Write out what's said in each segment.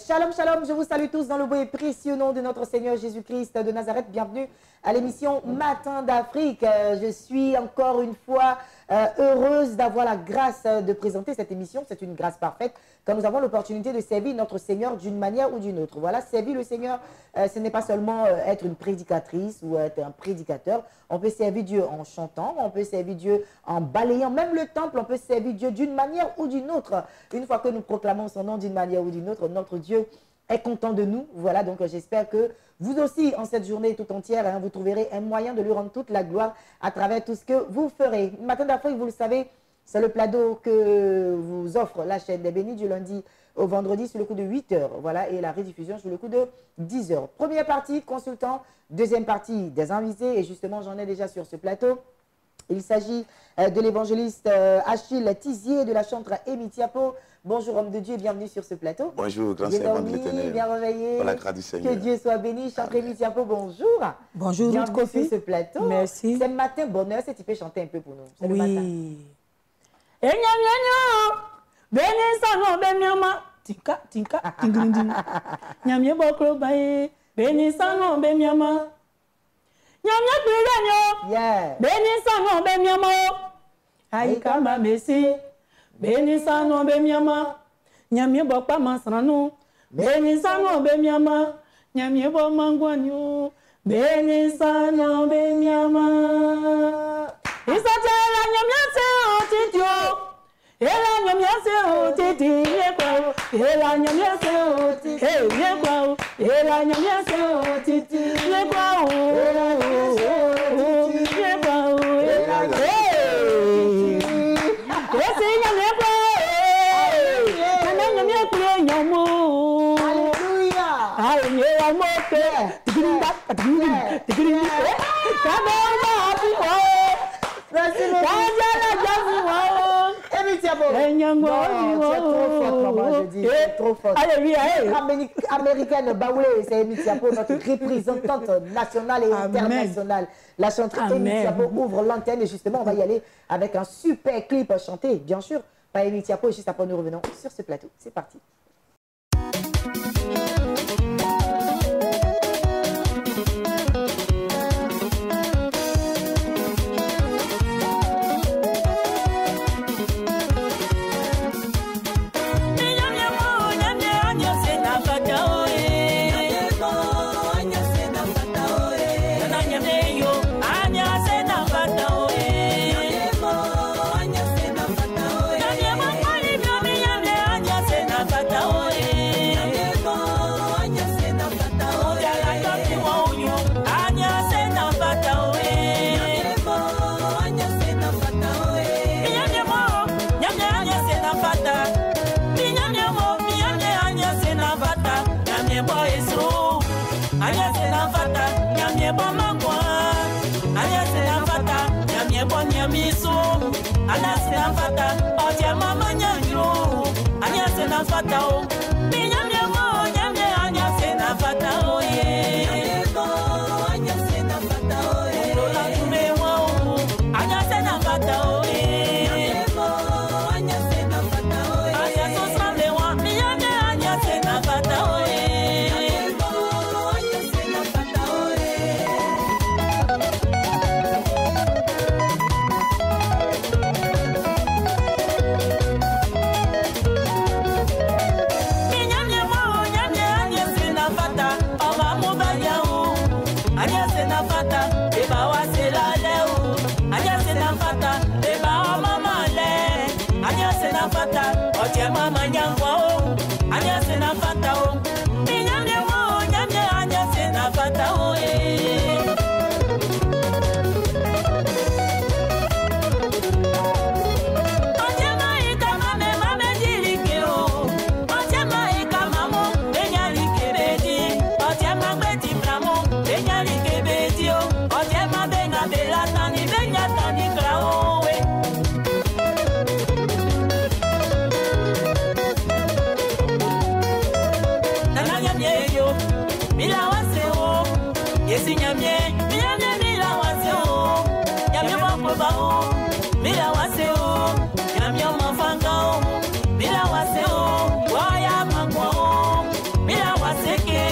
Shalom, shalom, je vous salue tous dans le beau et précieux nom de notre Seigneur Jésus-Christ de Nazareth. Bienvenue à l'émission Matin d'Afrique. Je suis encore une fois heureuse d'avoir la grâce de présenter cette émission. C'est une grâce parfaite quand nous avons l'opportunité de servir notre Seigneur d'une manière ou d'une autre. Voilà, servir le Seigneur, ce n'est pas seulement être une prédicatrice ou être un prédicateur. On peut servir Dieu en chantant, on peut servir Dieu en balayant même le temple, on peut servir Dieu d'une manière ou d'une autre. Une fois que nous proclamons son nom d'une manière ou d'une autre, notre Dieu est content de nous. Voilà, donc j'espère que vous aussi, en cette journée tout entière, vous trouverez un moyen de lui rendre toute la gloire à travers tout ce que vous ferez. Matin d'Afrique, vous le savez, c'est le plateau que vous offre la chaîne des bénis du lundi au vendredi sur le coup de 8 h. Voilà, et la rediffusion sur le coup de 10 h. Première partie, consultant. Deuxième partie, des invités. Et justement, j'en ai déjà sur ce plateau. Il s'agit de l'évangéliste Achille Tizier de la chantre Amy Tiapo. Bonjour homme de Dieu, bienvenue sur ce plateau. Bonjour, grand servant de l'Éternel. Bien réveillé. Par la grâce du Seigneur. Que Dieu soit béni. Chantre Amy Tiapo, bonjour. Bonjour, bienvenue sur ce plateau. Merci. C'est le matin, bonheur, si tu peux chanter un peu pour nous. C'est le matin. Tinka, tinka, tinglinding. Nyamye bokro bae, beni sango be miama. Nyamye biganyo, Yeah. beni sango be miama. Aika ma mesi, beni sango be miama. Nyamye bokpa masranu, beni sango be miama. Nyamye bo mangwanyo, beni sango be miama. Isatela nyamye se otitio. Ela nyamyase otiti yekwa, ela nyamyase otiti yekwa, ela nyamyase otiti yekwa, ela nyamyase otiti yekwa, esi nyamyekwa, nana nyamyekwa nyamo. Alléluia. Alléluia moke, tikirinda, tikirinda, kaboma apiwa, Merci beaucoup. kajala jafiwa. Amy Tiapo. Non, tu es trop forte, maman, je dis. Tu es trop forte. Alléluia. Notre américaine Baoulé, c'est Amy Tiapo, notre représentante nationale et internationale. La chanteuse Amy Tiapo ouvre l'antenne et justement, on va y aller avec un super clip chanté, bien sûr, par Amy Tiapo. Et juste après, nous revenons sur ce plateau. C'est parti. mira waseo, nyamyo mafangao, mira waseo, waya mangwao, mira waseke.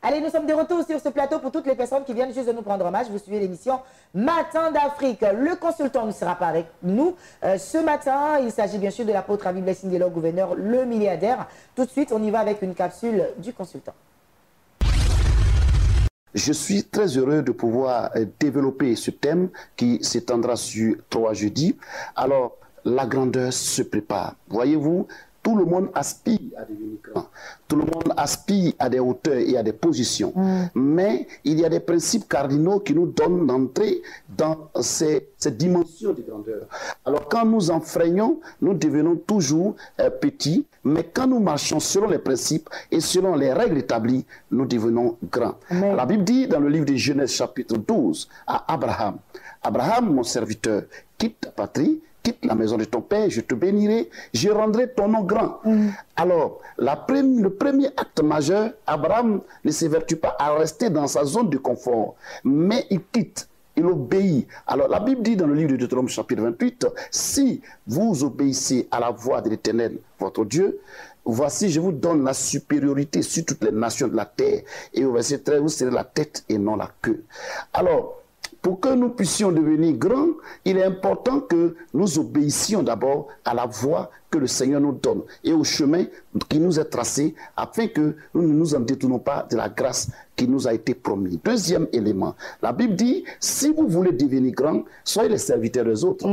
Allez, nous sommes de retour sur ce plateau pour toutes les personnes qui viennent juste de nous prendre hommage. Vous suivez l'émission Matin d'Afrique. Le consultant ne sera pas avec nous. Ce matin, il s'agit bien sûr de l'apôtre Avi Blessing Delors, gouverneur, le milliardaire. Tout de suite, on y va avec une capsule du consultant. Je suis très heureux de pouvoir développer ce thème qui s'étendra sur 3 jeudis. Alors, la grandeur se prépare. Voyez-vous, tout le monde aspire à devenir grand. Tout le monde aspire à des hauteurs et à des positions. Mais il y a des principes cardinaux qui nous donnent d'entrer dans ces dimensions de grandeur. Alors quand nous enfreignons, nous devenons toujours petits. Mais quand nous marchons selon les principes et selon les règles établies, nous devenons grands. Amen. La Bible dit dans le livre de Genèse chapitre 12 à Abraham, « Abraham, mon serviteur, quitte ta patrie, quitte la maison de ton père, je te bénirai, je rendrai ton nom grand. » Alors, le premier acte majeur, Abraham ne s'évertue pas à rester dans sa zone de confort, mais il quitte. Il obéit. Alors la Bible dit dans le livre de Deutéronome chapitre 28, « Si vous obéissez à la voix de l'Éternel, votre Dieu, voici je vous donne la supériorité sur toutes les nations de la terre. » Et au verset 13, vous serez la tête et non la queue. Alors, pour que nous puissions devenir grands, il est important que nous obéissions d'abord à la voie que le Seigneur nous donne et au chemin qui nous est tracé afin que nous ne nous en détournons pas de la grâce qui nous a été promise. Deuxième élément, la Bible dit, si vous voulez devenir grand, soyez les serviteurs des autres.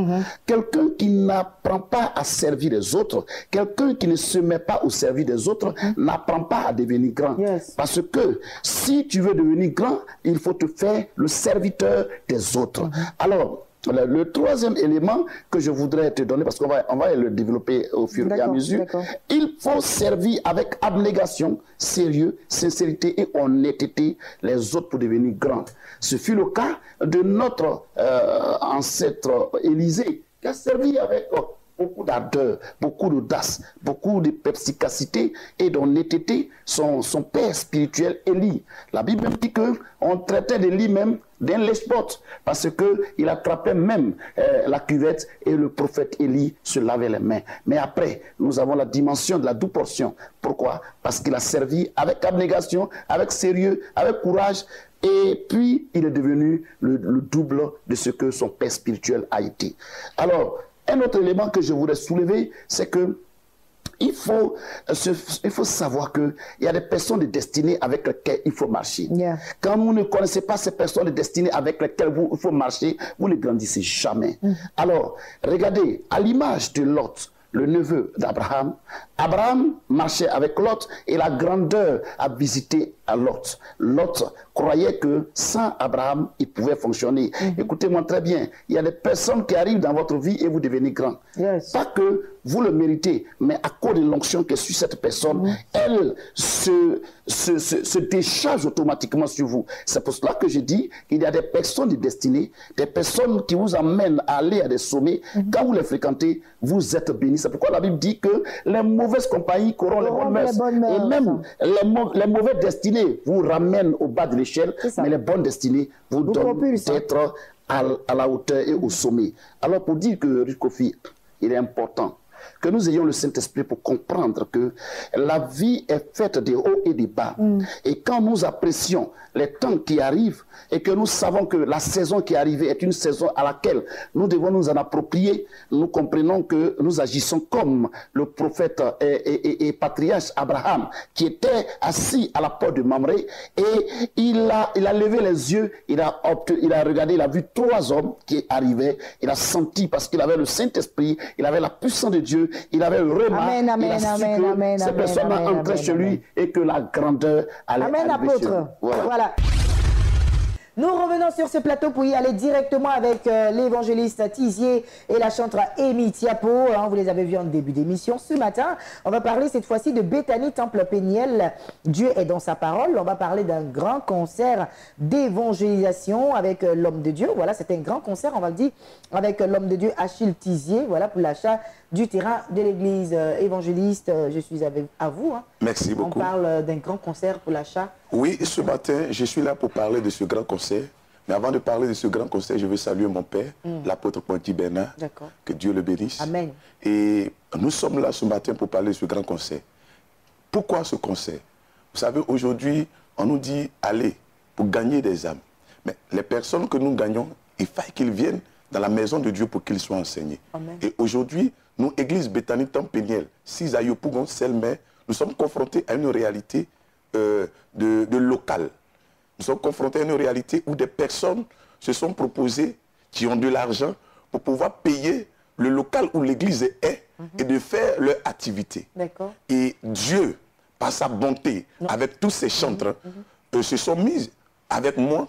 Quelqu'un qui n'apprend pas à servir les autres, quelqu'un qui ne se met pas au service des autres, n'apprend pas à devenir grand. Parce que si tu veux devenir grand, il faut te faire le serviteur des autres. Alors, le troisième élément que je voudrais te donner, parce qu'on va le développer au fur et à mesure, il faut servir avec abnégation, sérieux, sincérité et honnêteté les autres pour devenir grands. Ce fut le cas de notre ancêtre Élisée, qui a servi avec beaucoup d'ardeur, beaucoup d'audace, beaucoup de perspicacité et d'honnêteté son père spirituel Élie. La Bible dit qu'on traitait d'Élie même d'un lèche-botte parce qu'il attrapait même la cuvette et le prophète Élie se lavait les mains. Mais après, nous avons la dimension de la double portion. Pourquoi? Parce qu'il a servi avec abnégation, avec sérieux, avec courage. Et puis, il est devenu le double de ce que son père spirituel a été. Alors, un autre élément que je voudrais soulever, c'est que il faut savoir qu'il y a des personnes de destinée avec lesquelles il faut marcher. Quand vous ne connaissez pas ces personnes de destinée avec lesquelles il faut marcher, vous ne grandissez jamais. Alors, regardez, à l'image de Lot, le neveu d'Abraham, Abraham marchait avec Lot et la grandeur a visité à Lot. Lot croyait que sans Abraham, il pouvait fonctionner. Écoutez-moi très bien, il y a des personnes qui arrivent dans votre vie et vous devenez grand. Pas que vous le méritez, mais à cause de l'onction qui est sur cette personne, elle se décharge automatiquement sur vous. C'est pour cela que je dis qu'il y a des personnes de destinée, des personnes qui vous amènent à aller à des sommets. Quand vous les fréquentez, vous êtes bénis. C'est pourquoi la Bible dit que les mauvaises compagnies corrompent les bonnes mœurs. Et même les mauvaises destinées vous ramènent au bas de l'échelle, mais les bonnes destinées vous donnent d'être à la hauteur et au sommet. Alors pour dire que Kofi, il est important que nous ayons le Saint-Esprit pour comprendre que la vie est faite de hauts et de bas. Et quand nous apprécions les temps qui arrivent et que nous savons que la saison qui est arrivée est une saison à laquelle nous devons nous en approprier, nous comprenons que nous agissons comme le prophète et patriarche Abraham qui était assis à la porte de Mamré et il a levé les yeux, il a regardé, il a vu 3 hommes qui arrivaient, il a senti parce qu'il avait le Saint-Esprit, il avait la puissance de Dieu Dieu, il avait remarqué, il a su que ces personnes entraient chez lui et que la grandeur allait arriver chez lui. Voilà. Nous revenons sur ce plateau pour y aller directement avec l'évangéliste Tizier et la chanteuse Amy Tiapo. Hein, vous les avez vus en début d'émission. Ce matin, on va parler cette fois-ci de Bethany Temple Péniel. Dieu est dans sa parole. On va parler d'un grand concert d'évangélisation avec l'homme de Dieu. Voilà, c'était un grand concert, on va le dire, avec l'homme de Dieu Achille Tizier. Voilà, pour l'achat du terrain de l'église évangéliste. Je suis à vous. Hein. Merci beaucoup. On parle d'un grand concert pour l'achat. Oui, ce matin, je suis là pour parler de ce grand concert. Mais avant de parler de ce grand concert, je veux saluer mon père, l'apôtre Ponty Bernard. Que Dieu le bénisse. Amen. Et nous sommes là ce matin pour parler de ce grand concert. Pourquoi ce concert? Vous savez, aujourd'hui, on nous dit aller pour gagner des âmes. Mais les personnes que nous gagnons, il faut qu'ils viennent dans la maison de Dieu pour qu'ils soient enseignés. Amen. Et aujourd'hui, nous, Église Bethany Temple Péniel, 6 à Yopougon, Selmer, nous sommes confrontés à une réalité de local. Nous sommes confrontés à une réalité où des personnes se sont proposées, qui ont de l'argent, pour pouvoir payer le local où l'église est et de faire leur activité. Et Dieu, par sa bonté, avec tous ses chantres, se sont mis avec moi,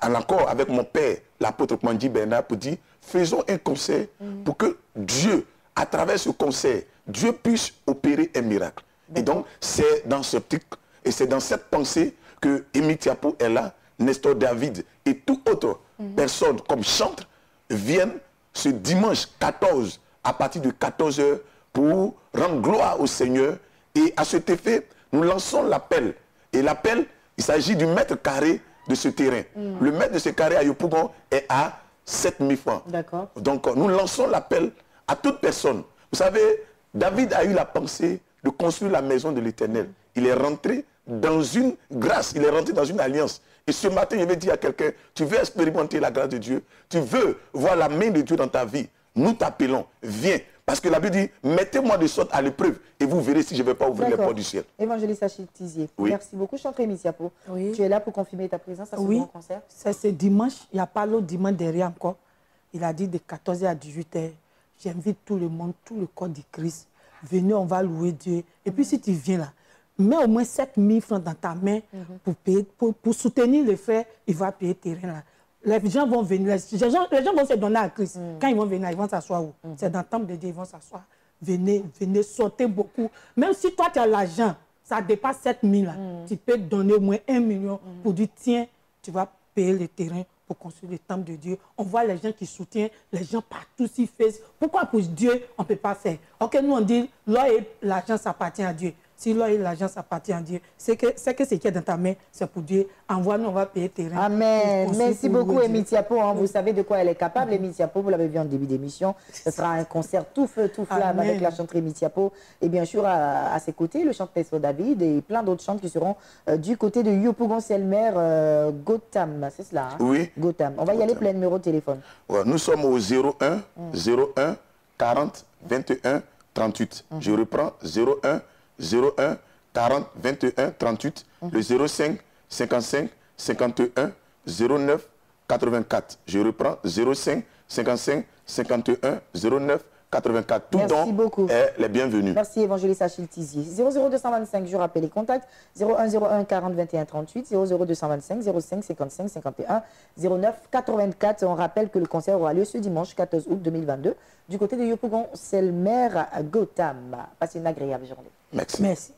en accord avec mon père, l'apôtre Ponty Bernard, pour dire, faisons un concert pour que Dieu, à travers ce concert, Dieu puisse opérer un miracle. Et donc, c'est dans ce truc, et c'est dans cette pensée que Amy Tiapo est là, Nestor David et toute autre personne comme chantre viennent ce dimanche 14 à partir de 14 h pour rendre gloire au Seigneur. Et à cet effet, nous lançons l'appel. Et l'appel, il s'agit du mètre carré de ce terrain. Le mètre de ce carré à Yopougon est à 7 000 francs. Donc nous lançons l'appel à toute personne. Vous savez, David a eu la pensée de construire la maison de l'Éternel. Il est rentré dans une grâce, il est rentré dans une alliance. Et ce matin, je vais dire à quelqu'un, tu veux expérimenter la grâce de Dieu, tu veux voir la main de Dieu dans ta vie, nous t'appelons, viens. Parce que la Bible dit, mettez-moi de sorte à l'épreuve et vous verrez si je ne vais pas ouvrir les portes du ciel. Évangéliste Achille Tizier, merci beaucoup. Chantre Amy Tiapo, tu es là pour confirmer ta présence à ce grand concert? C'est dimanche, il n'y a pas l'autre dimanche derrière encore. Il a dit de 14 h à 18 h. J'invite tout le monde, tout le corps du Christ. Venez, on va louer Dieu. Et puis si tu viens là, mets au moins 7 000 francs dans ta main pour payer, pour soutenir le frère, il va payer terrain là. Les gens vont venir, les gens vont se donner à Christ. Quand ils vont venir, ils vont s'asseoir où? C'est dans le temple de Dieu, ils vont s'asseoir. Venez, venez, sortez beaucoup. Même si toi tu as l'argent, ça dépasse 7 000 là, tu peux donner au moins 1 million pour dire tiens, tu vas payer le terrain pour construire le temple de Dieu. On voit les gens qui soutiennent, les gens partout s'y font. Pourquoi pour Dieu, on ne peut pas faire? Ok, nous on dit, l'or et l'argent, ça appartient à Dieu. Si l'or et l'argent, ça appartient à Dieu, c'est que ce qui est dans ta main, c'est pour Dieu. Envoie-nous, on va payer terrain. Amen. Merci beaucoup, Amy Tiapo. Hein. Vous savez de quoi elle est capable, Amy Tiapo. Vous l'avez vu en début d'émission. Ce sera un concert tout feu, tout flamme avec la chanteuse Amy Tiapo. Et bien sûr, à ses côtés, le chanteur Nestor David et plein d'autres chanteurs qui seront du côté de Yopougon-Selmer, Gotham. C'est cela, hein? Oui. Gotham. On va y aller, plein numéro de téléphone. Ouais, nous sommes au 01 01 40 21 38. Je reprends 01 01 40 21 38, le 05 55 51 09 84. Je reprends 05 55 51 09 84. Tout don est les bienvenus. Merci évangéliste Achille Tizier. 00225, je rappelle les contacts. 0101 40 21 38, 00225 05 55 51 09 84. On rappelle que le concert aura lieu ce dimanche 14 août 2022 du côté de Yopougon-Selmer à Gotham. Passez une agréable journée. Merci. Merci.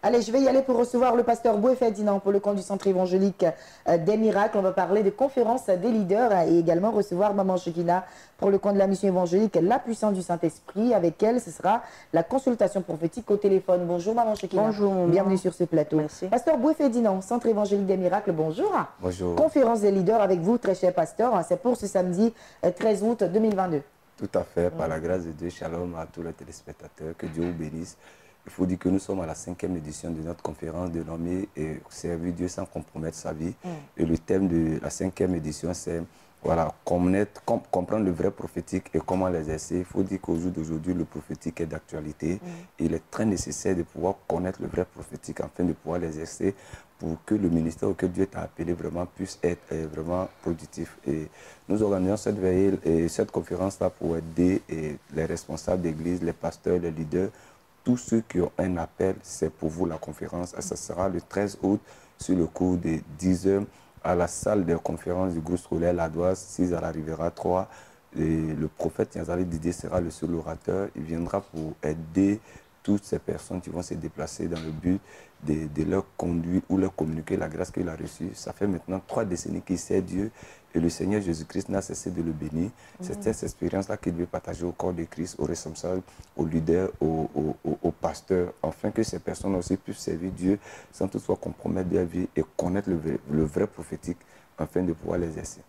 Allez, je vais y aller pour recevoir le pasteur Boué Ferdinand pour le compte du Centre évangélique des miracles. On va parler de conférence des leaders et également recevoir Maman Chekina pour le compte de la mission évangélique La puissance du Saint-Esprit. Avec elle, ce sera la consultation prophétique au téléphone. Bonjour Maman Chekina. Bonjour. Bienvenue sur ce plateau. Merci. Pasteur Boué Ferdinand, Centre évangélique des miracles, bonjour. Bonjour. Conférence des leaders avec vous, très cher pasteur. C'est pour ce samedi 13 août 2022. Tout à fait, par la grâce de Dieu, shalom à tous les téléspectateurs, que Dieu vous bénisse. Il faut dire que nous sommes à la 5e édition de notre conférence dénommée « Servir Dieu sans compromettre sa vie ». Et le thème de la 5e édition, c'est voilà, comprendre le vrai prophétique et comment l'exercer. Il faut dire qu'au jour d'aujourd'hui, le prophétique est d'actualité. Il est très nécessaire de pouvoir connaître le vrai prophétique afin de pouvoir l'exercer pour que le ministère auquel Dieu t'a appelé vraiment puisse être vraiment productif. Et nous organisons cette veillée et cette conférence-là pour aider les responsables d'église, les pasteurs, les leaders, tous ceux qui ont un appel, c'est pour vous la conférence. Et ça sera le 13 août sur le cours de 10 h à la salle de conférence du groupe scolaire Ladoise, 6 à la Riviera 3. Et le prophète Niazali Didier sera le seul orateur. Il viendra pour aider toutes ces personnes qui vont se déplacer dans le but de leur conduire ou leur communiquer la grâce qu'il a reçue. Ça fait maintenant 3 décennies qu'il sert Dieu et le Seigneur Jésus-Christ n'a cessé de le bénir. C'était cette expérience-là qu'il veut partager au corps de Christ, aux responsables, aux leaders, aux pasteurs, afin que ces personnes aussi puissent servir Dieu sans toutefois compromettre leur vie et connaître le vrai prophétique afin de pouvoir l'exercer.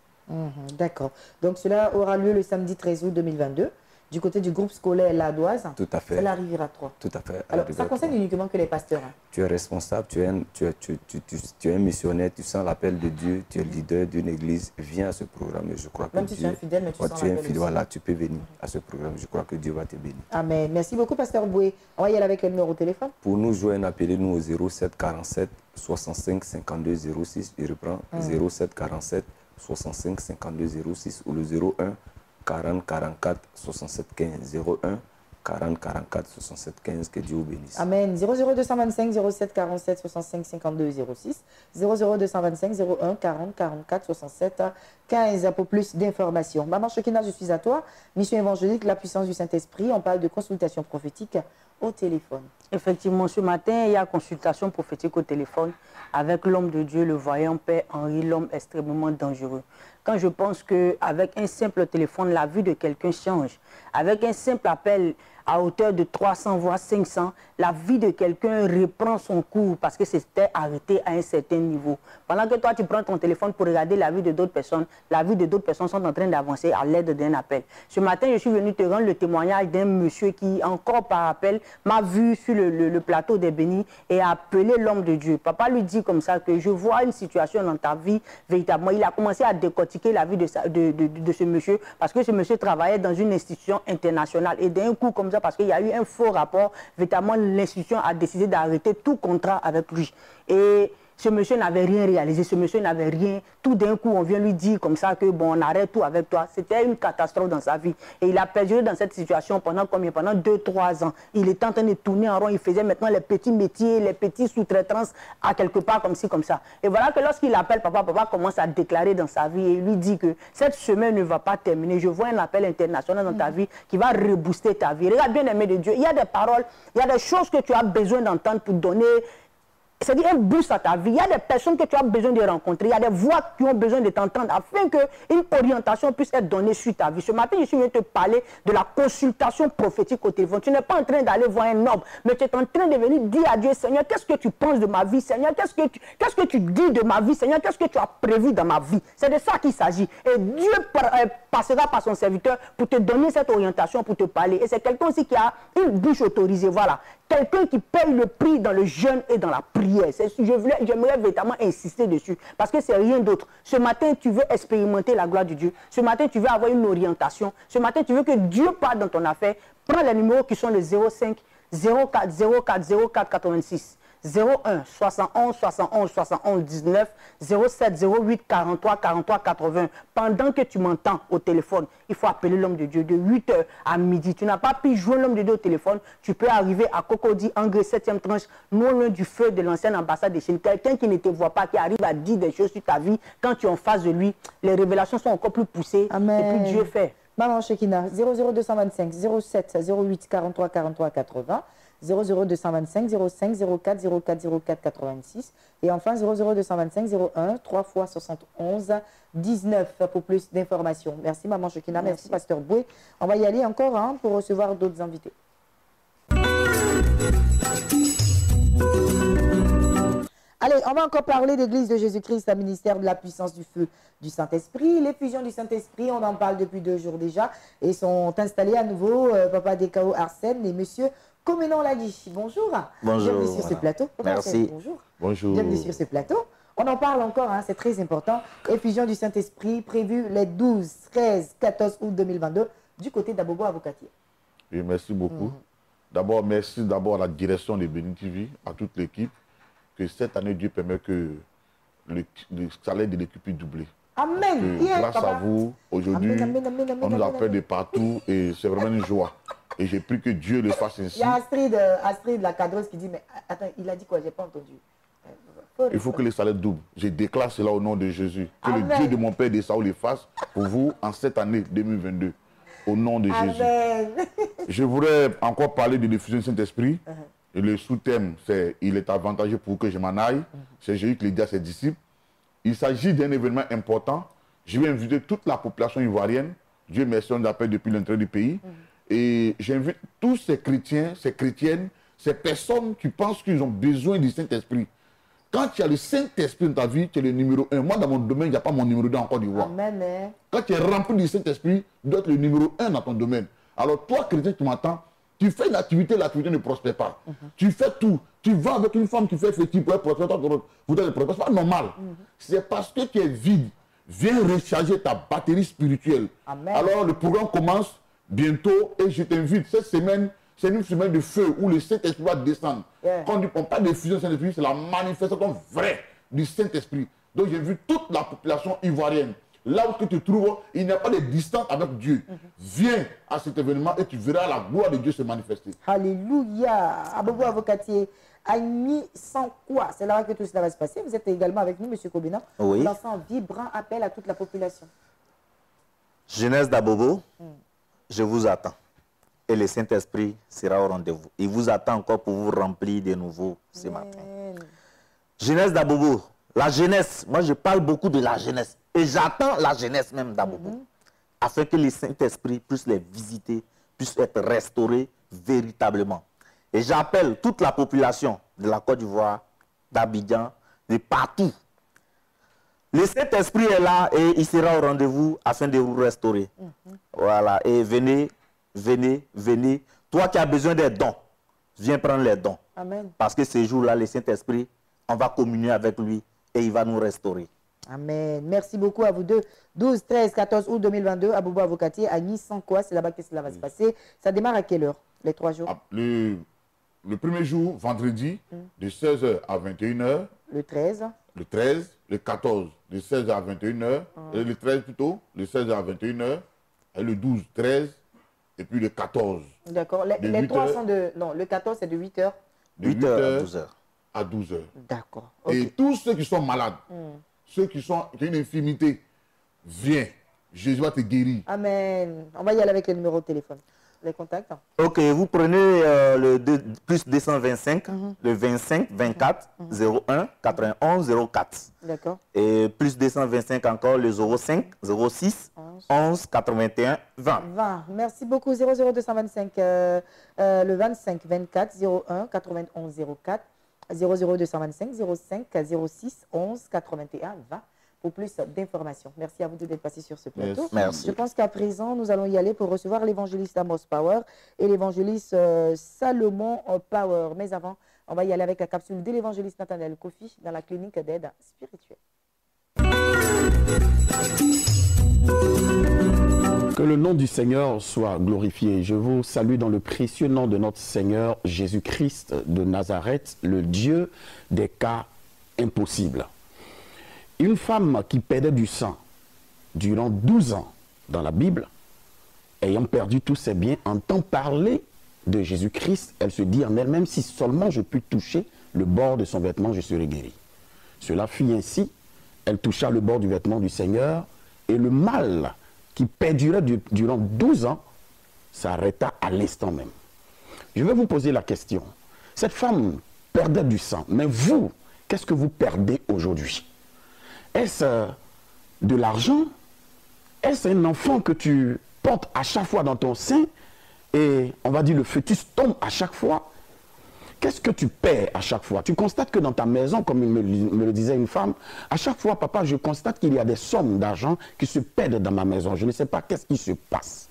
D'accord. Donc cela aura lieu le samedi 13 août 2022. Du côté du groupe scolaire Ladoise. Tout à fait. C'est la Riviera 3. Tout à fait. Alors, ça concerne uniquement que les pasteurs. Hein. Tu es responsable, tu es un missionnaire, tu sens l'appel de Dieu, tu es leader d'une église, viens à ce programme. Je crois Même que si Dieu, tu es fidèle, mais tu sens l'appel aussi. Voilà, tu peux venir à ce programme. Je crois que Dieu va te bénir. Amen. Merci beaucoup, pasteur Boué. On va y aller avec le numéro de téléphone. Pour nous joindre, appelez-nous au 07 47 65 52 06. Je reprends 07 47 65 52 06 ou le 01 40 44 67 15 01 40 44 67 15. Que Dieu vous bénisse. Amen. 00225 07 47 65 52 06 00225 01 40 44 67 15 pour plus d'informations. Maman Chekina, je suis à toi. Mission évangélique, la puissance du Saint-Esprit. On parle de consultation prophétique au téléphone. Effectivement, ce matin, il y a consultation prophétique au téléphone avec l'homme de Dieu, le voyant Père Henri, l'homme extrêmement dangereux. Quand je pense qu'avec un simple téléphone, la vie de quelqu'un change. Avec un simple appel à hauteur de 300 voire 500, la vie de quelqu'un reprend son cours parce que c'était arrêté à un certain niveau. Pendant que toi, tu prends ton téléphone pour regarder la vie de d'autres personnes, la vie de d'autres personnes sont en train d'avancer à l'aide d'un appel. Ce matin, je suis venu te rendre le témoignage d'un monsieur qui, encore par appel, m'a vu sur le plateau des bénis et a appelé l'homme de Dieu. Papa lui dit comme ça que je vois une situation dans ta vie, véritablement. Il a commencé à décortiquer la vie de ce monsieur parce que ce monsieur travaillait dans une institution internationale et d'un coup comme ça, parce qu'il y a eu un faux rapport, véritablement l'institution a décidé d'arrêter tout contrat avec lui. Et ce monsieur n'avait rien réalisé, ce monsieur n'avait rien. Tout d'un coup, on vient lui dire comme ça que bon, on arrête tout avec toi. C'était une catastrophe dans sa vie. Et il a perduré dans cette situation pendant combien? Pendant 2-3 ans. Il était en train de tourner en rond. Il faisait maintenant les petits métiers, les petits sous-traitances à quelque part comme ci, comme ça. Et voilà que lorsqu'il appelle papa, papa commence à déclarer dans sa vie et il lui dit que cette semaine ne va pas terminer. Je vois un appel international dans ta vie qui va rebooster ta vie. Regarde, bien aimé de Dieu, il y a des paroles, il y a des choses que tu as besoin d'entendre pour donner. C'est-à-dire un boost à ta vie. Il y a des personnes que tu as besoin de rencontrer. Il y a des voix qui ont besoin de t'entendre afin qu'une orientation puisse être donnée sur ta vie. Ce matin, je suis venu te parler de la consultation prophétique au téléphone. Tu n'es pas en train d'aller voir un homme, mais tu es en train de venir dire à Dieu, Seigneur, qu'est-ce que tu penses de ma vie, Seigneur? Qu'est-ce que tu dis de ma vie, Seigneur? Qu'est-ce que tu as prévu dans ma vie? C'est de ça qu'il s'agit. Et Dieu passera par son serviteur pour te donner cette orientation, pour te parler. Et c'est quelqu'un aussi qui a une bouche autorisée. Voilà. Quelqu'un qui paye le prix dans le jeûne et dans la prière. J'aimerais véritablement insister dessus parce que c'est rien d'autre. Ce matin, tu veux expérimenter la gloire de Dieu. Ce matin, tu veux avoir une orientation. Ce matin, tu veux que Dieu parle dans ton affaire. Prends les numéros qui sont les 05 04 04 04 86. 01 71 71 71 19 07 08 43 43 80. Pendant que tu m'entends au téléphone, il faut appeler l'homme de Dieu de 8h à midi. Tu n'as pas pu joindre l'homme de Dieu au téléphone, tu peux arriver à Cocody, Angré, 7e tranche, non loin du feu de l'ancienne ambassade de Chine. Quelqu'un qui ne te voit pas, qui arrive à dire des choses sur ta vie, quand tu es en face de lui, les révélations sont encore plus poussées. Amen. Et puis Dieu fait. Maman Chekina, 00225 07 08 43 43 80. 00225 05 04 04 04 86 et enfin 00225 01 3 fois 71 19 pour plus d'informations. Merci Maman Chekina, merci Pasteur Boué. On va y aller encore hein, pour recevoir d'autres invités. Allez, on va encore parler d'Église de Jésus-Christ, un ministère de la puissance du feu du Saint-Esprit. Les fusions du Saint-Esprit, on en parle depuis 2 jours déjà et sont installés à nouveau Papa Dekao Arsène et Monsieur Comenon Lagui. Bonjour. Bonjour. Bienvenue sur ce plateau. Merci. Bonjour. Bonjour. Bienvenue sur ce plateau. On en parle encore, hein, c'est très important. Effusion du Saint-Esprit prévue les 12, 13, 14 août 2022 du côté d'Abobo Avocatier. Et merci beaucoup. D'abord, merci d'abord à la direction de Bénin TV, à toute l'équipe, que cette année, Dieu permet que le salaire de l'équipe est doublé. Amen. Grâce à vous, aujourd'hui, on nous appelle de partout et c'est vraiment une joie. Et j'ai pris que Dieu le fasse ainsi. Il y a Astrid, la cadreuse, qui dit, mais attends, il a dit quoi? J'ai pas entendu. Il faut que les salaires doublent. Je déclare cela au nom de Jésus. Que Amen. le Dieu de mon Père des Saoul le fasse pour vous en cette année 2022. Au nom de Jésus. Amen. Je voudrais encore parler de l'effusion du Saint-Esprit. Et le sous-thème, c'est « Il est avantageux pour que je m'en aille ». C'est Jésus qui le dit à ses disciples. Il s'agit d'un événement important. Je vais inviter toute la population ivoirienne. Dieu merci, on nous appelle depuis l'entrée du pays. Et j'invite tous ces chrétiens, ces chrétiennes, ces personnes qui pensent qu'ils ont besoin du Saint-Esprit. Quand tu as le Saint-Esprit dans ta vie, tu es le numéro 1. Moi, dans mon domaine, il n'y a pas mon numéro 2 en Côte d'Ivoire. Amen. Quand tu es rempli du Saint-Esprit, tu dois être le numéro 1 dans ton domaine. Alors, toi, chrétien, tu m'entends, tu fais une activité, l'activité ne prospère pas. Tu fais tout. Tu vas avec une femme qui fait fétiche pour être prospère, vous devez prospérer. Ce n'est pas normal. C'est parce que tu es vide. Viens recharger ta batterie spirituelle. Amen. Alors, le programme commence bientôt et je t'invite. Cette semaine, c'est une semaine de feu où le Saint-Esprit va descendre. Quand on ne dit pas de fusion du Saint-Esprit, c'est la manifestation vraie du Saint-Esprit. Donc j'ai vu toute la population ivoirienne. Là où tu te trouves, il n'y a pas de distance avec Dieu. Viens à cet événement et tu verras la gloire de Dieu se manifester. Alléluia. Abobo Avocatier, Agni sans quoi? C'est là que tout cela va se passer. Vous êtes également avec nous, M. Kobina. Oui. Lançant un vibrant appel à toute la population. Jeunesse d'Abobo, je vous attends. Et le Saint-Esprit sera au rendez-vous. Il vous attend encore pour vous remplir de nouveau ce matin. Jeunesse d'Abobo, la jeunesse, moi je parle beaucoup de la jeunesse. Et j'attends la jeunesse même d'Abobo. Afin que le Saint-Esprit puisse les visiter, puisse être restauré véritablement. Et j'appelle toute la population de la Côte d'Ivoire, d'Abidjan, de partout. Le Saint-Esprit est là et il sera au rendez-vous afin de vous restaurer. Voilà, et venez. Venez, venez. Toi qui as besoin des dons, viens prendre les dons. Amen. Parce que ce jour-là, le Saint-Esprit, on va communier avec lui et il va nous restaurer. Amen. Merci beaucoup à vous deux. 12, 13, 14 août 2022, Abobo Avocatier, à Nice, sans quoi, c'est là-bas que cela va se passer. Ça démarre à quelle heure, les 3 jours? Le premier jour, vendredi, de 16h à 21h. Le 13. Le 13, le 14, de 16h à 21h. Le 13 plutôt, de 16h à 21h. Et le 12, 13. Et puis le 14. D'accord. Les 3 sont de... Non, le 14, c'est de 8h. De 8h à 12h. À 12h. D'accord. Et Okay. tous ceux qui sont malades, ceux qui ont une infirmité, viens. Jésus va te guérir. Amen. On va y aller avec le numéro de téléphone. Les contacts. Ok, vous prenez le plus 225, le 25, 24, 01, 91, 04. D'accord. Et plus 225 encore, le 05, 06, 11, 81, 20. 20. Merci beaucoup. 00225, le 25, 24, 01, 91, 04. 00225, 05, 06, 11, 81, 20. Pour plus d'informations. Merci à vous d'être passés sur ce plateau. Merci. Je pense qu'à présent, nous allons y aller pour recevoir l'évangéliste Amos Power et l'évangéliste Salomon Power. Mais avant, on va y aller avec la capsule de l'évangéliste Nathanaël Kofi dans la clinique d'aide spirituelle. Que le nom du Seigneur soit glorifié. Je vous salue dans le précieux nom de notre Seigneur Jésus-Christ de Nazareth, le Dieu des cas impossibles. Une femme qui perdait du sang durant 12 ans dans la Bible, ayant perdu tous ses biens, entend parler de Jésus-Christ. Elle se dit en elle-même, si seulement je puis toucher le bord de son vêtement, je serai guéri. Cela fit ainsi. Elle toucha le bord du vêtement du Seigneur et le mal qui perdurait durant 12 ans s'arrêta à l'instant même. Je vais vous poser la question. Cette femme perdait du sang, mais vous, qu'est-ce que vous perdez aujourd'hui? Est-ce de l'argent? Est-ce un enfant que tu portes à chaque fois dans ton sein et on va dire le fœtus tombe à chaque fois? Qu'est-ce que tu perds à chaque fois? Tu constates que dans ta maison, comme me le disait une femme, à chaque fois, papa, je constate qu'il y a des sommes d'argent qui se perdent dans ma maison. Je ne sais pas qu'est-ce qui se passe.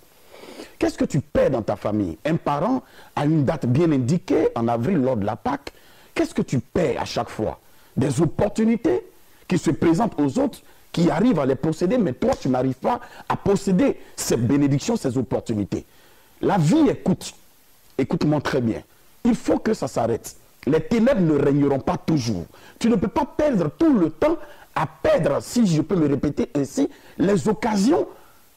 Qu'est-ce que tu perds dans ta famille? Un parent a une date bien indiquée, en avril, lors de la Pâque. Qu'est-ce que tu perds à chaque fois? Des opportunités? qui se présentent aux autres, qui arrivent à les posséder, mais toi, tu n'arrives pas à posséder ces bénédictions, ces opportunités. La vie, écoute-moi très bien, il faut que ça s'arrête. Les ténèbres ne régneront pas toujours. Tu ne peux pas perdre tout le temps à perdre, si je peux me répéter ainsi, les occasions,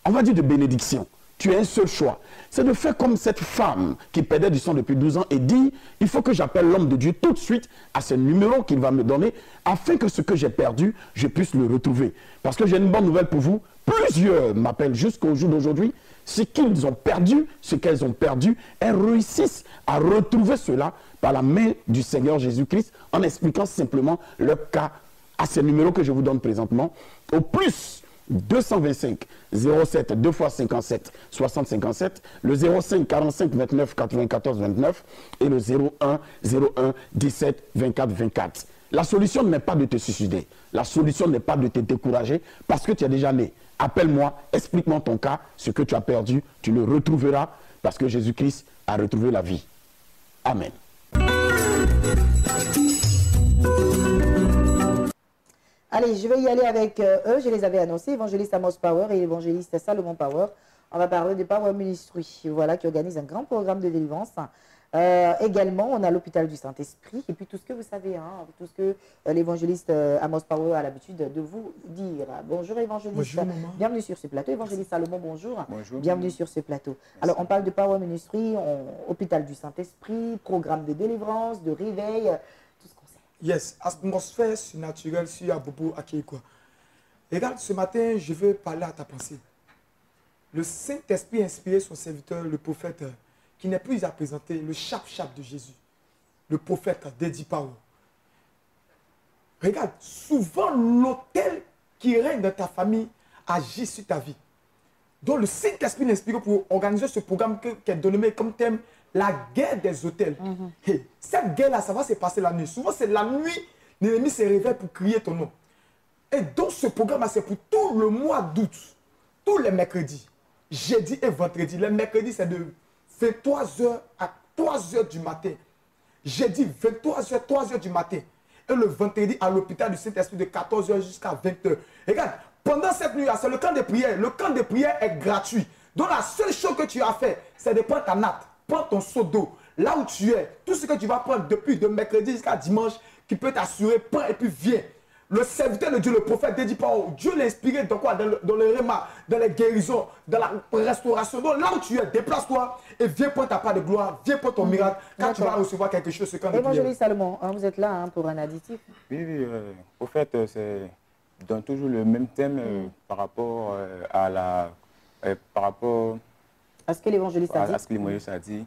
on va dire, de bénédiction. Tu as un seul choix, c'est de faire comme cette femme qui perdait du sang depuis 12 ans et dit, il faut que j'appelle l'homme de Dieu tout de suite à ce numéro qu'il va me donner afin que ce que j'ai perdu, je puisse le retrouver. Parce que j'ai une bonne nouvelle pour vous, plusieurs m'appellent jusqu'au jour d'aujourd'hui, ce qu'ils ont perdu, ce qu'elles ont perdu, elles réussissent à retrouver cela par la main du Seigneur Jésus-Christ en expliquant simplement leur cas à ce numéro que je vous donne présentement, au plus 225 07 2 x 57 60 57, le 05 45 29 94 29 et le 01 01 17 24 24. La solution n'est pas de te suicider, la solution n'est pas de te décourager parce que tu es déjà né. Appelle-moi, explique-moi ton cas, ce que tu as perdu, tu le retrouveras parce que Jésus-Christ a retrouvé la vie. Amen. Allez, je vais y aller avec eux. Je les avais annoncés, évangéliste Amos Power et évangéliste Salomon Power. On va parler de Power Ministry, voilà, qui organise un grand programme de délivrance. Également, on a l'hôpital du Saint-Esprit et puis tout ce que vous savez, hein, tout ce que l'évangéliste Amos Power a l'habitude de vous dire. Bonjour évangéliste, bonjour, bienvenue sur ce plateau. Évangéliste Salomon, bonjour, bonjour, bienvenue sur ce plateau. Merci. Alors, on parle de Power Ministry, hôpital du Saint-Esprit, programme de délivrance, de réveil, tout ce qu'on sait. Yes, atmosphère surnaturelle sur Abobo Akeikwa. Regarde, ce matin, je veux parler à ta pensée. Le Saint-Esprit a inspiré son serviteur, le prophète, qui n'est plus à présenter, le chap-chap de Jésus, le prophète Dedi Power. Regarde, souvent l'autel qui règne dans ta famille agit sur ta vie. Donc le Saint-Esprit l'inspire pour organiser ce programme qui est donné comme thème la guerre des autels. Hey, cette guerre-là, ça va se passer la nuit. Souvent, c'est la nuit, l'ennemi se réveille pour crier ton nom. Et donc, ce programme-là, c'est pour tout le mois d'août, tous les mercredis, jeudi et vendredi. Les mercredis, c'est de 23h à 3h du matin. Jeudi, 23h, 3h du matin. Et le vendredi, à l'hôpital du Saint-Esprit, de 14h jusqu'à 20h. Regarde, pendant cette nuit-là, c'est le camp de prière. Le camp de prière est gratuit. Donc, la seule chose que tu as fait, c'est de prendre ta natte. Prends ton seau d'eau, là où tu es, tout ce que tu vas prendre depuis de mercredi jusqu'à dimanche, qui peut t'assurer, prends et puis viens. Le serviteur de Dieu, le prophète, ne dit pas, Dieu l'a inspiré dans quoi? Dans le réma, dans les guérisons, dans la restauration. Donc là où tu es, déplace-toi et viens prendre ta part de gloire, viens prendre ton miracle, quand tu vas recevoir quelque chose, c'est quand même. Évangéliste Salomon, hein, vous êtes là hein, pour un additif. Oui, au fait, c'est dans toujours le même thème par rapport à la... par rapport à ce que l'évangéliste a dit. À ce que l'évangéliste a dit.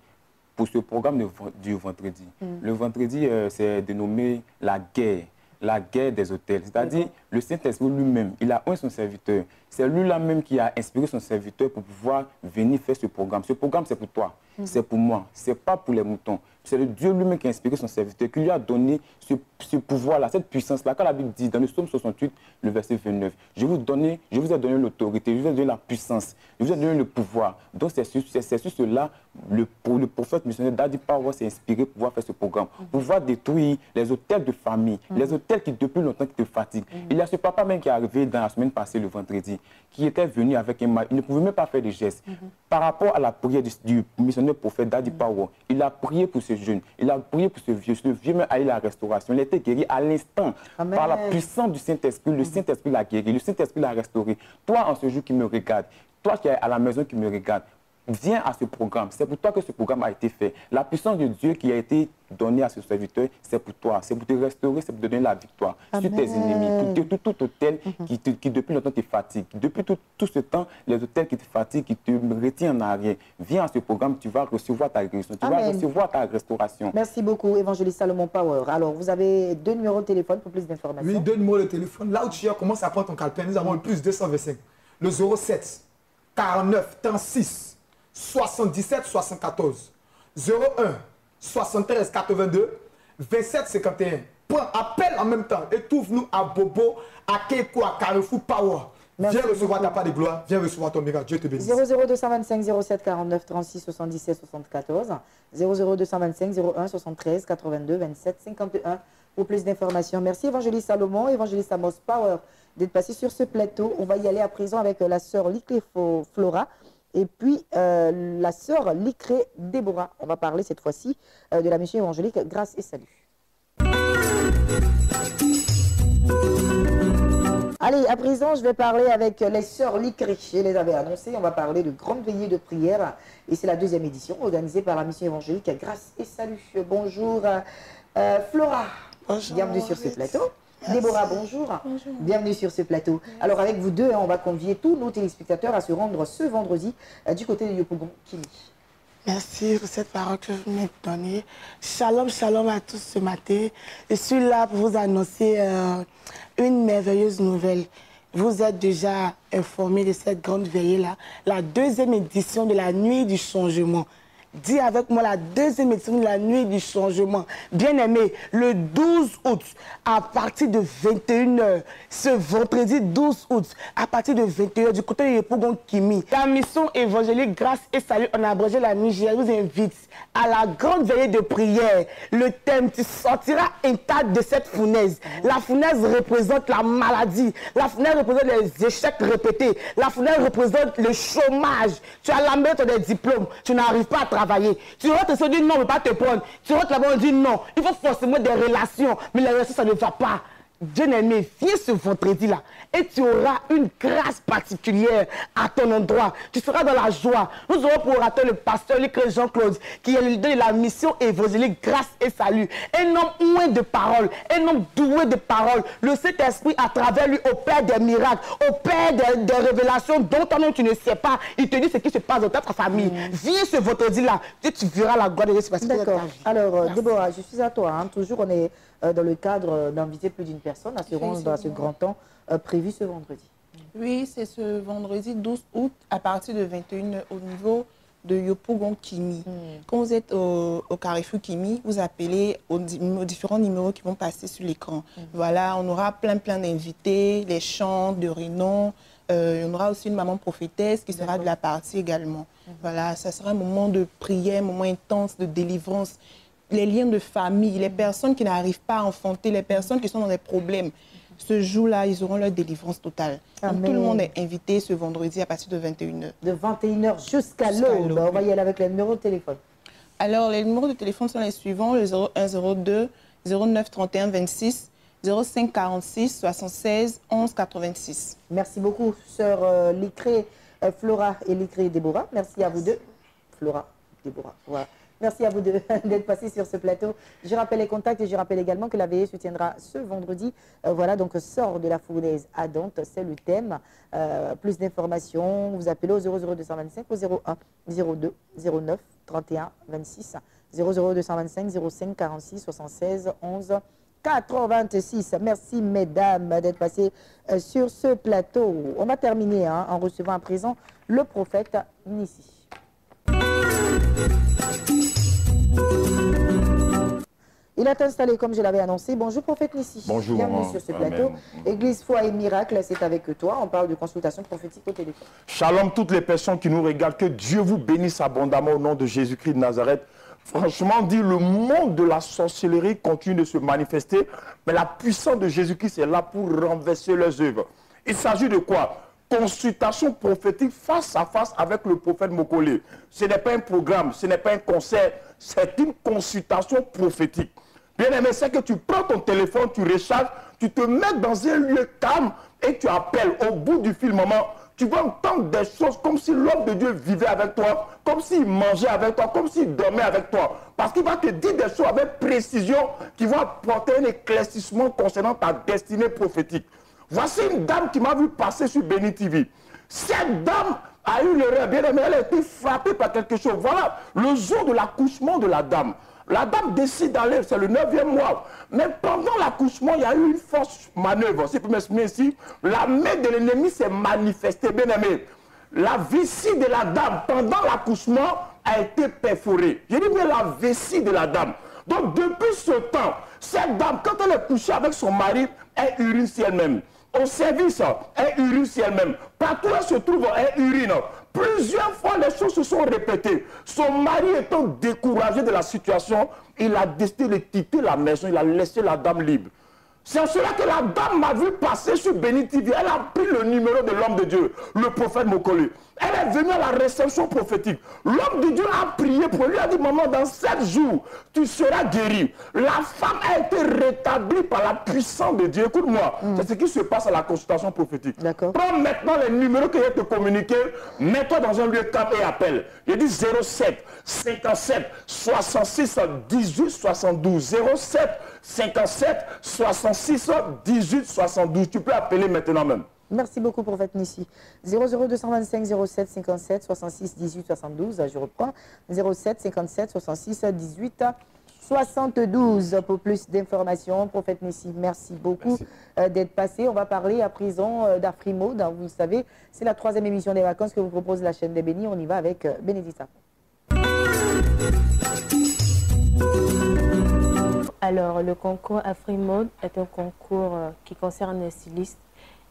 Pour ce programme du vendredi. Le vendredi, c'est dénommé la guerre des autels. C'est-à-dire, le Saint-Esprit lui-même, il a un son serviteur. C'est lui-là même qui a inspiré son serviteur pour pouvoir venir faire ce programme. Ce programme, c'est pour toi, c'est pour moi, c'est pas pour les moutons. C'est le Dieu lui-même qui a inspiré son serviteur, qui lui a donné ce pouvoir-là, cette puissance-là. Quand la Bible dit dans le psaume 68, le verset 29, je vous ai donné l'autorité, je vous ai donné la puissance, je vous ai donné le pouvoir. Donc c'est sur cela, le prophète missionnaire Dedi Power s'est inspiré pour pouvoir faire ce programme, pour pouvoir détruire les autels de famille, les autels qui depuis longtemps qui te fatiguent. Il y a ce papa même qui est arrivé dans la semaine passée, le vendredi, qui était venu avec un mari, il ne pouvait même pas faire de gestes. Par rapport à la prière du missionnaire prophète Dedi Power, il a prié pour ce jeune, il a prié pour ce vieux même a eu la restauration, il a été guéri à l'instant par la puissance du Saint-Esprit. Le Saint-Esprit l'a guéri, le Saint-Esprit l'a restauré. Toi, en ce jour qui me regarde, toi qui es à la maison qui me regarde, viens à ce programme. C'est pour toi que ce programme a été fait. La puissance de Dieu qui a été donnée à ce serviteur, c'est pour toi. C'est pour te restaurer, c'est pour te donner la victoire sur tes ennemis. Tout hôtel qui depuis longtemps te fatigue. Depuis tout ce temps, les hôtels qui te fatiguent, qui te retiennent en arrière. Viens à ce programme, tu vas recevoir ta guérison, tu vas recevoir ta restauration. Merci beaucoup, évangéliste Salomon Power. Alors, vous avez 2 numéros de téléphone pour plus d'informations. Oui, 2 numéros de téléphone. Là où tu es, commence à prendre ton calepin. Nous avons le plus 225. Le 07 49 36 77 74 01 73 82 27 51. Appelle en même temps et trouve-nous à Bobo, à Keiko, à Carrefour Power. Viens recevoir ta part de gloire, viens recevoir ton miracle. Dieu te bénisse. 00225 07 49 36 77 74 00225 01 73 82 27 51. pour plus d'informations. Merci évangéliste Salomon, évangéliste Amos Power d'être passé sur ce plateau. On va y aller à présent avec la sœur Licré Flora et puis la sœur Licré Déborah. On va parler cette fois-ci de la mission évangélique Grâce et Salut. Allez, à présent, je vais parler avec les sœurs Licré. Je les avais annoncées. On va parler de grande veillée de prière. Et c'est la 2e édition organisée par la mission évangélique Grâce et Salut. Bonjour Flora. Bonjour. Bienvenue sur ce plateau. Merci. Déborah, bonjour. Bonjour. Bienvenue sur ce plateau. Merci. Alors avec vous deux, on va convier tous nos téléspectateurs à se rendre ce vendredi du côté de Yopougon, Kimi. Merci pour cette parole que vous m'avez donnée. Shalom, shalom à tous ce matin. Je suis là pour vous annoncer une merveilleuse nouvelle. Vous êtes déjà informés de cette grande veillée-là, la 2e édition de la Nuit du Changement. Dis avec moi la 2e édition de la Nuit du Changement. Bien-aimé, le 12 août, à partir de 21h, ce vendredi 12 août, à partir de 21h, du côté de Yopougon Kimi, la mission évangélique Grâce et Salut, on a abrégé la Nigeria, vous invite à la grande veillée de prière. Le thème, tu sortiras intact de cette fournaise. La fournaise représente la maladie. La fournaise représente les échecs répétés. La fournaise représente le chômage. Tu as la maître des diplômes, tu n'arrives pas à travailler. Tu rentres et tu dis non, on ne peut pas te prendre. Tu rentres là-bas, on dit non. Il faut forcément des relations, mais les relations, ça ne va pas. Bien-aimé, viens ce vendredi-là et tu auras une grâce particulière à ton endroit. Tu seras dans la joie. Nous aurons pour orateur le pasteur Licré Jean-Claude, qui est le leader de la mission évangélique Grâce et Salut. Un homme oué de parole, un homme doué de parole. Le Saint-Esprit, à travers lui, opère des miracles, opère des révélations dont toi-même tu ne sais pas. Il te dit ce qui se passe dans ta famille. Viens ce vendredi-là, tu verras la gloire de Dieu se passer dans ta vie. Alors, Déborah, je suis à toi. Hein. Toujours, on est dans le cadre d'inviter plus d'une personne à se rendre dans ce grand temps prévu ce vendredi. Oui, c'est ce vendredi 12 août à partir de 21h au niveau de Yopougon Kimi. Quand vous êtes au Carrefour Kimi, vous appelez aux différents numéros qui vont passer sur l'écran. Voilà, on aura plein d'invités, les chants de renom. On aura aussi une maman prophétesse qui sera de la partie également. Voilà, ça sera un moment de prière, un moment intense de délivrance. Les liens de famille, les personnes qui n'arrivent pas à enfanter, les personnes qui sont dans des problèmes. Ce jour-là, ils auront leur délivrance totale. Donc, tout le monde est invité ce vendredi à partir de 21h. De 21h jusqu'à l'aube. On va y aller avec les numéros de téléphone. Alors, les numéros de téléphone sont les suivants, le 0102 09 31 26 05 46 76 11 86. Merci beaucoup, sœur Licré Flora et Licré Déborah. Merci à vous deux. Flora, Déborah, voilà. Merci à vous d'être passés sur ce plateau. Je rappelle les contacts et je rappelle également que la veillée se tiendra ce vendredi. Voilà, donc sort de la fournaise à Dante, c'est le thème. Plus d'informations, vous appelez au 00225 au 01 02 09 31 26 00225 05 46 76 11 86. Merci mesdames d'être passées sur ce plateau. On va terminer en recevant à présent le prophète Nissi. Il est installé comme je l'avais annoncé. Bonjour prophète Nissi. Bonjour. Bienvenue sur ce plateau. Église Foi et Miracle, c'est avec toi. On parle de consultation prophétique au téléphone. Shalom toutes les personnes qui nous regardent. Que Dieu vous bénisse abondamment au nom de Jésus-Christ de Nazareth. Franchement dit, le monde de la sorcellerie continue de se manifester. Mais la puissance de Jésus-Christ est là pour renverser leurs œuvres. Il s'agit de quoi? Consultation prophétique face à face avec le prophète Mokole. Ce n'est pas un programme, ce n'est pas un concert, c'est une consultation prophétique. Bien aimé, c'est que tu prends ton téléphone, tu recharges, tu te mets dans un lieu calme et tu appelles. Au bout du fil, maman, tu vas entendre des choses comme si l'homme de Dieu vivait avec toi, comme s'il mangeait avec toi, comme s'il dormait avec toi. Parce qu'il va te dire des choses avec précision qui vont apporter un éclaircissement concernant ta destinée prophétique. Voici une dame qui m'a vu passer sur Béni TV. Cette dame a eu l'erreur, bien aimée, elle a été frappée par quelque chose. Voilà, le jour de l'accouchement de la dame décide d'aller, c'est le 9e mois. Mais pendant l'accouchement, il y a eu une force manœuvre. Si vous m'exprimez ici, la main de l'ennemi s'est manifestée, bien aimé. La vessie de la dame, pendant l'accouchement, a été perforée. J'ai dit, mais la vessie de la dame. Donc, depuis ce temps, cette dame, quand elle est couchée avec son mari, elle urine si elle-même. Au service, elle urine si elle-même. Partout où elle se trouve, elle urine. Plusieurs fois, les choses se sont répétées. Son mari étant découragé de la situation, il a décidé de quitter la maison, il a laissé la dame libre. C'est en cela que la dame m'a vu passer sur Béni TV. Elle a pris le numéro de l'homme de Dieu, le prophète Mokole. Elle est venue à la réception prophétique. L'homme de Dieu a prié pour lui, a dit, maman, dans 7 jours, tu seras guéri. La femme a été rétablie par la puissance de Dieu. Écoute-moi, c'est ce qui se passe à la consultation prophétique. Prends maintenant les numéros que je vais te communiquer, mets-toi dans un lieu calme et appelle. Je dis 07 57 66 18 72. 07 57 66 18 72. Tu peux appeler maintenant même. Merci beaucoup, prophète Nissi. 00225 07 57 66 18 72. Je reprends. 07 57 66 18 72. Pour plus d'informations, prophète Nissi, merci beaucoup d'être passé. On va parler à présent d'Afrimode. Vous le savez, c'est la 3e émission des vacances que vous propose la chaîne des bénis. On y va avec Bénédicte. Alors, le concours Afrimode est un concours qui concerne les stylistes,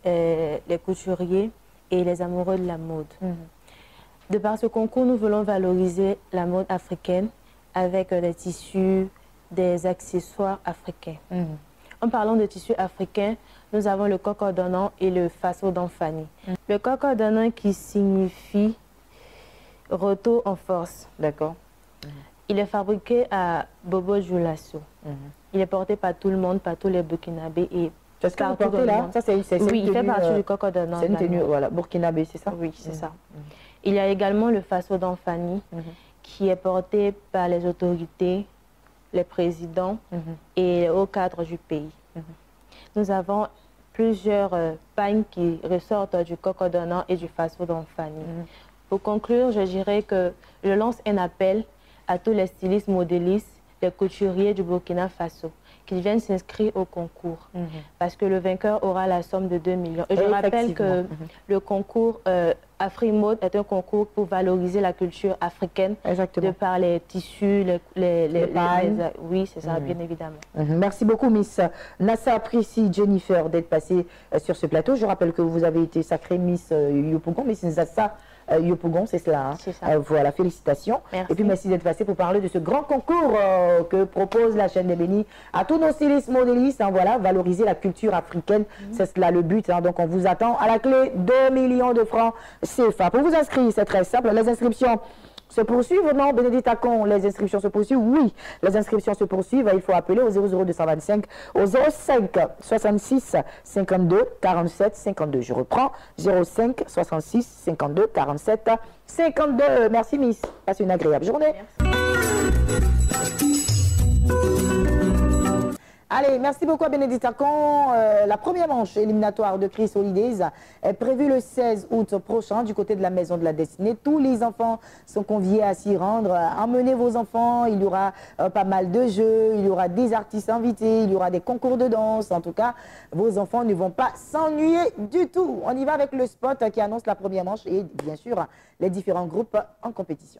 les couturiers et les amoureux de la mode. De par ce concours, nous voulons valoriser la mode africaine avec des tissus, des accessoires africains. En parlant de tissus africains, nous avons le coq ordonnant et le faso d'Anfani. Le coq ordonnant qui signifie retour en force. D'accord. Il est fabriqué à Bobo Dioulasso. Il est porté par tout le monde, par tous les Burkinabés et ce que vous portez là, ça c'est oui, il fait partie du coq ordonnant. C'est une tenue, voilà, burkinabé, c'est ça? Oui, c'est ça. Il y a également le faso d'Anfani qui est porté par les autorités, les présidents et les hauts cadres du pays. Nous avons plusieurs pagnes qui ressortent du coq ordonnant et du faso d'Anfani. Pour conclure, je dirais que je lance un appel à tous les stylistes, modélistes, les couturiers du Burkina Faso qu'ils viennent s'inscrire au concours parce que le vainqueur aura la somme de 2 millions. Et je rappelle que le concours Afrimode est un concours pour valoriser la culture africaine de par les tissus, les oui, c'est ça, bien évidemment. Merci beaucoup, Miss Nassa Prissy Jennifer, d'être passée sur ce plateau. Je rappelle que vous avez été sacrée Miss Yopougon, Miss Nassa Yopougon, c'est cela. Hein? Voilà, félicitations. Merci. Et puis merci d'être passé pour parler de ce grand concours que propose la chaîne des bénis à tous nos stylistes modélistes. Hein, voilà, valoriser la culture africaine, c'est cela le but. Hein, donc on vous attend à la clé 2 millions de francs CFA. Pour vous inscrire, c'est très simple. Les inscriptions se poursuivent, non, Bénédicte Akon, les inscriptions se poursuivent? Oui, les inscriptions se poursuivent. Il faut appeler au 00225 au 05 66 52 47 52. Je reprends, 05 66 52 47 52. Merci, Miss. Passez une agréable journée. Merci. Allez, merci beaucoup à Bénédicte Akon. La première manche éliminatoire de Chris Holidays est prévue le 16 août prochain du côté de la Maison de la Destinée. Tous les enfants sont conviés à s'y rendre. Emmenez vos enfants, il y aura pas mal de jeux, il y aura des artistes invités, il y aura des concours de danse. En tout cas, vos enfants ne vont pas s'ennuyer du tout. On y va avec le spot qui annonce la première manche et bien sûr les différents groupes en compétition.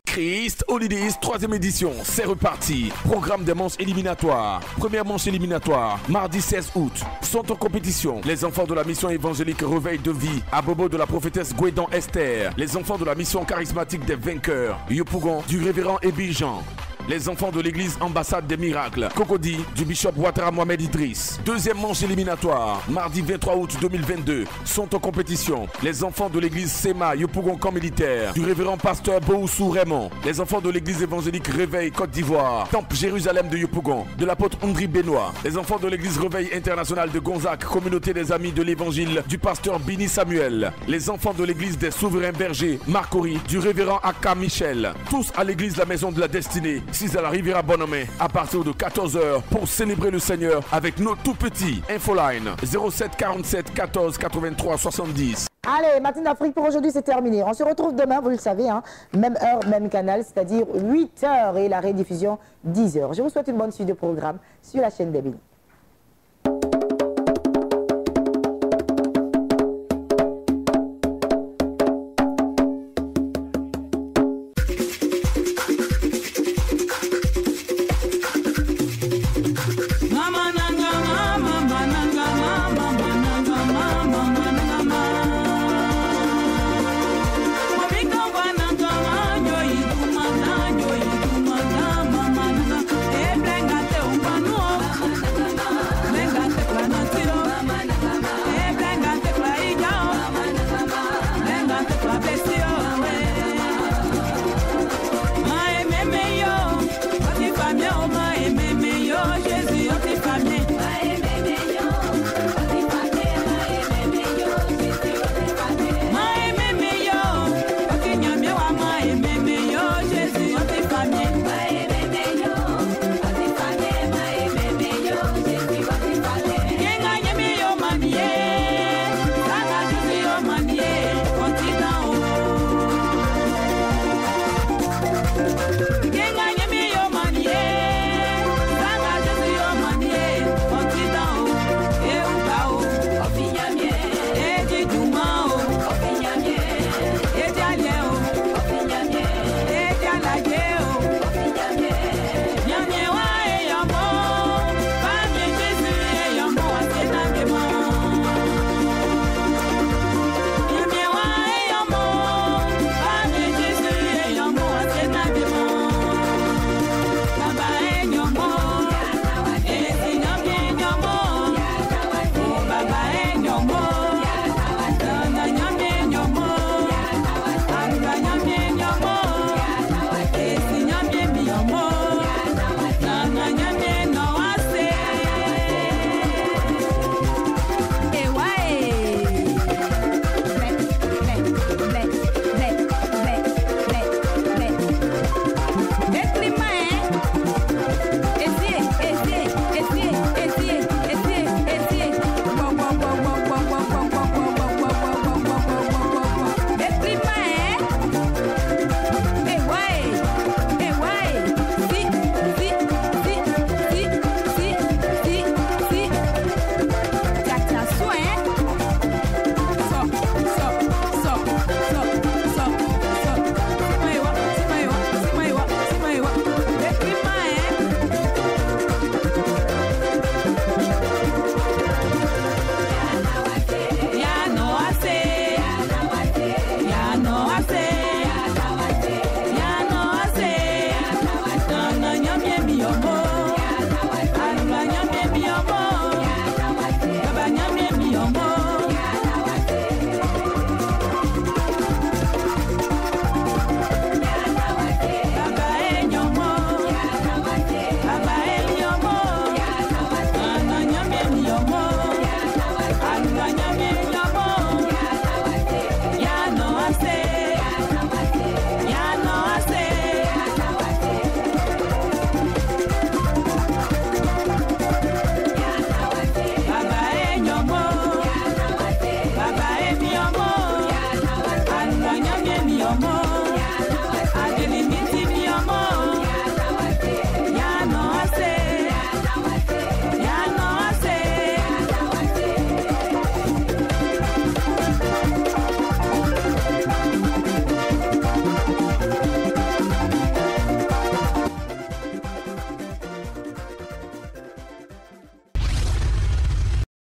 Chris Holidays, 3e édition, c'est reparti. Programme des manches éliminatoires. Première manche éliminatoire, mardi 16 août. Sont en compétition les enfants de la mission évangélique Réveil de vie à Bobo de la prophétesse Gouédan Esther. Les enfants de la mission charismatique des vainqueurs, Yopougon du révérend Ebi Jean. Les enfants de l'église Ambassade des Miracles, Cocody, du bishop Ouattara Mohamed Idriss. Deuxième manche éliminatoire, mardi 23 août 2022, sont en compétition les enfants de l'église Sema Yopougon Camp Militaire, du révérend pasteur Booussou Raymond. Les enfants de l'église évangélique Réveil Côte d'Ivoire, Temple Jérusalem de Yopougon, de l'apôtre Ondri Benoît. Les enfants de l'église Réveil International de Gonzac, communauté des amis de l'évangile, du pasteur Bini Samuel. Les enfants de l'église des souverains bergers, Marcory, du révérend Aka Michel. Tous à l'église La Maison de la Destinée, 6 à la Riviera Bonhomé, à partir de 14 h pour célébrer le Seigneur avec nos tout petits. Infoline 07 47 14 83 70. Allez, Matin d'Afrique pour aujourd'hui, c'est terminé. On se retrouve demain, vous le savez, hein, même heure, même canal, c'est-à-dire 8 h et la rediffusion 10 h. Je vous souhaite une bonne suite de programme sur la chaîne des bénis.